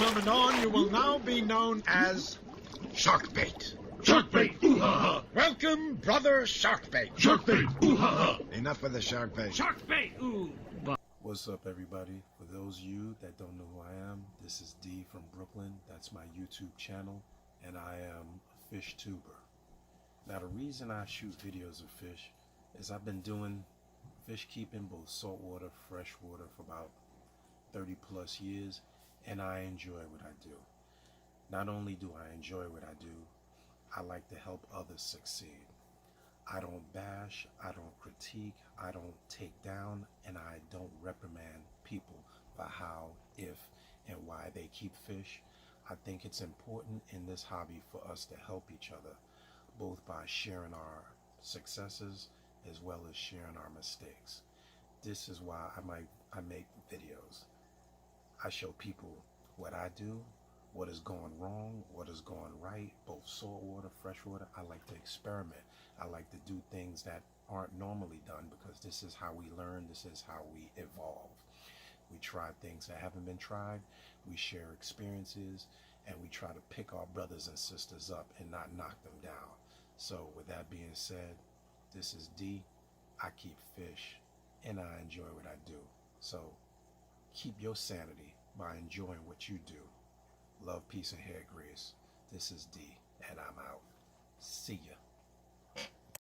moment on, you will now be known as Sharkbait. Sharkbait! Ooh-ha-ha! Welcome, brother Sharkbait. Sharkbait! Ooh-ha-ha! Enough with the Sharkbait. Sharkbait! Ooh! What's up, everybody? For those of you that don't know who I am, this is D from Brooklyn. That's my YouTube channel, and I am a fish tuber. Now, the reason I shoot videos of fish is I've been doing fish keeping, both saltwater, freshwater, for about 30 plus years, and I enjoy what I do. Not only do I enjoy what I do, I like to help others succeed. I don't bash, I don't critique, I don't take down, and I don't reprimand people for how, if, and why they keep fish. I think it's important in this hobby for us to help each other, both by sharing our successes as well as sharing our mistakes. This is why I make videos. I show people what I do, what is going wrong, what is going right, both saltwater, freshwater. I like to experiment. I like to do things that aren't normally done because this is how we learn, this is how we evolve. We try things that haven't been tried, we share experiences, and we try to pick our brothers and sisters up and not knock them down. So with that being said, this is D. I keep fish and I enjoy what I do. So keep your sanity by enjoying what you do. Love, peace, and hair grease. This is D, and I'm out. See ya.